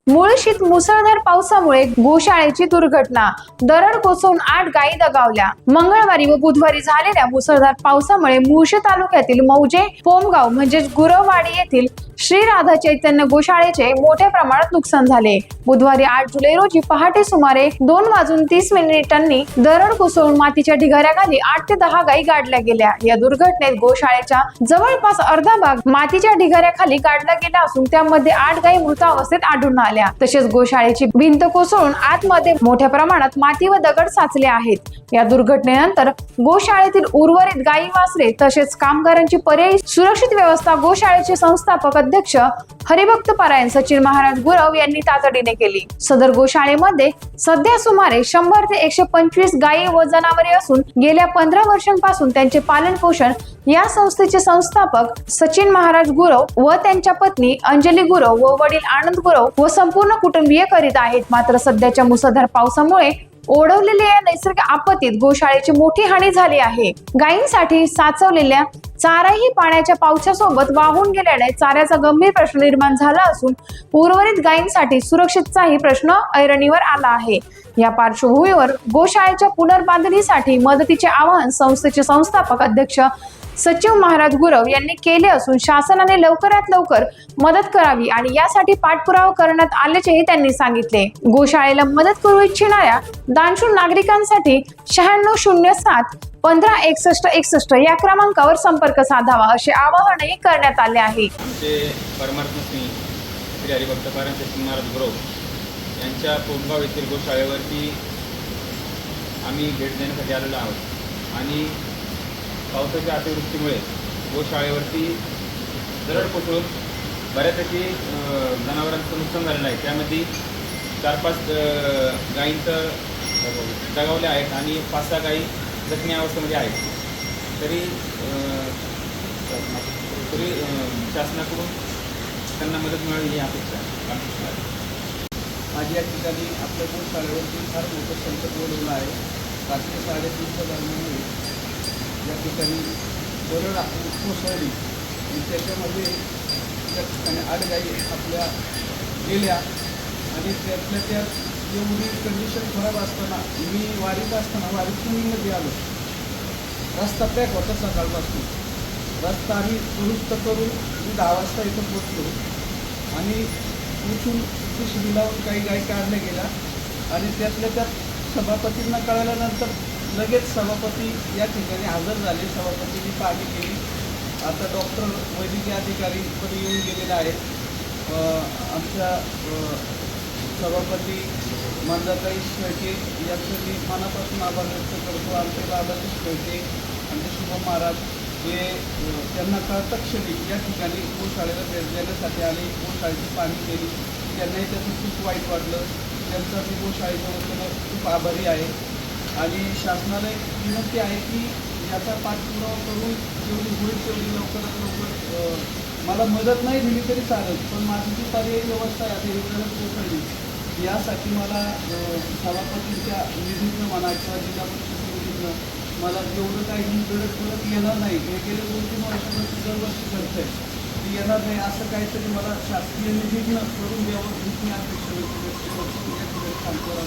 मुळशीत मुसळधार पावसामुळे गोशाळेची दुर्घटना, दरड कोसळून 8 गायी दगावल्या। मंगळवारी व बुधवारी झालेल्या मुसळधार पावसामुळे मुळशी तालुक्यातील मौजे पोमगाव म्हणजेच गुरववाडी येथील श्री राधा चैतन्य गोशाळेचे मोठ्या प्रमाणात नुकसान झाले। बुधवारी 8 जुलै रोजी पहाटे सुमारे 2:30 दरड कोसळून मातीच्या ढिगाऱ्याखाली 8 ते 10 गायी गाडल्या गेल्या। या दुर्घटनेत गोशाळेच्या जवळपास अर्धा भाग मातीच्या ढिगाऱ्याखाली गाडला गेला असून त्यामध्ये 8 गायी मृत अवस्थेत आढळून आल्या। तसेच गोशाळेची भिंत कोसळून आतमध्ये मोठ्या प्रमाणात माती व दगड साचले आहेत। या दुर्घटनेनंतर गोशाळेतील उर्वरित गायी वासरे तसेच कामगारांची पर्यायी सुरक्षित व्यवस्था गोशाळेचे संस्थापक अध्यक्ष हरिभक्त पारायण सचिन महाराज गुरव यांनी तातडीने केली। सदर गोशाळेमध्ये सध्या सुमारे 100 ते 125 गायी व जनावरे असून गेल्या 15 वर्षांपासून त्यांचे पालन पोषण या संस्थेचे संस्थापक सचिन महाराज गुरव व त्यांच्या पत्नी अंजली गुरव व वडील आनंद गुरव व संपूर्ण कुटुंबीय करीत आहेत। मात्र सध्याच्या मुसळधार पावसामुळे ओढवलेल्या या नैसर्गिक आपत्तीत गोशाळेची मोठी हानी झाली आहे। गायींसाठी साचवलेल्या चाराही पाण्याच्या पावसासोबत वाहून गेल्याने चाऱ्याचा गंभीर प्रश्न निर्माण झाला असून उर्वरित गायींसाठी सुरक्षितताही प्रश्न ऐरणीवर आला आहे। या पार्श्वभूमीवर गोशाळेच्या पुनर्बांधणीसाठी मदतीचे आवाहन संस्थेचे संस्थापक अध्यक्ष सचिव महाराज गुरव यांनी केले असून शासनाने लवकरात लवकर मदत करावी आणि यासाठी पाठपुरावा करण्यात आल्याचेही त्यांनी सांगितले। गोशाळेला मदत करू इच्छिणाऱ्या दानशूर नागरिकांसाठी 9607 156161 या क्रमांकावर संपर्क साधावा असे आवाहनही करण्यात आले आहे। आमचे परमात्मस्मी श्री हरिभक्त पारायण सचिन महाराज गुरव यांच्या पोमगाव येथील गोशाळेवरती आम्ही भेट देण्यासाठी आलेलो आहोत आणि पावसाच्या अतिवृष्टीमुळे गोशाळेवरती दरड कोसळून बऱ्यापैकी जनावरांचं नुकसान झालेलं आहे। त्यामध्ये 4-5 गायींचं दगावल्या आहेत आणि 5-6 गायी जखमी अवस्थेमध्ये आहेत। तरी शासनाकडून त्यांना मदत मिळावी ही अपेक्षा आहे। आज या ठिकाणी आपल्या गोशाळेवरती फार मोठं संकट ओढवलं आहे। रात्री 3:30च्या दरम्यान या ठिकाणी दरड कोसळली आणि त्याच्यामध्ये त्या ठिकाणी 8 गायी आपल्या गेल्या आणि त्यातल्या त्यात एवढी कंडिशन खराब असताना मी वारीत असताना वारीतून मध्ये आलो। रस्ता पॅक होता सकाळपासून। रस्ता आम्ही दुरुस्त करून मी 10 वाजता इथं पोचलो आणि उठून पिशवी लावून काही गायी काढल्या गेल्या आणि त्यातल्या त्यात सभापतींना कळल्यानंतर लगेच सभापती या ठिकाणी हजर झाले। सभापतींनी पाहणी केली। आता डॉक्टर वैद्यकीय अधिकारी पण येऊन गेलेले आहेत। आमच्या सभापती मंदाताई शेळके यांचं मी मनापासून आभार व्यक्त करतो। आमचे बाबाजी शेळके आमचे शुभम महाराज हे त्यांना कळतं क्षणी या ठिकाणी गोशाळेला भेट देण्यासाठी आले। गोशाळेची पाहणी केली। त्यांनाही त्याचं खूप वाईट वाटलं। त्यांचा मी गोशाळेच्या वतीनं खूप आभारी आहे आणि शासनाला विनंती आहे की याचा पाठपुरावा करून जेवढी होईल तेवढी लवकरात लवकर मला मदत नाही दिली तरी चालेल, पण माझी जी पर्यायी व्यवस्था आहे ही गरज कोसळली यासाठी मला सभापतींच्या निधीतनं म्हणा किंवा जिल्हा परिषद निधीतनं मला जेवढं काही ही गरज परत येणार नाही, हे गेले 2-3 वर्षापासून दरवर्षी घडतं आहे ती येणार नाही असं काहीतरी मला शासकीय निधीतनं करून द्यावं ही अपेक्षा व्यक्त करतो। या ठिकाणी सांगतो.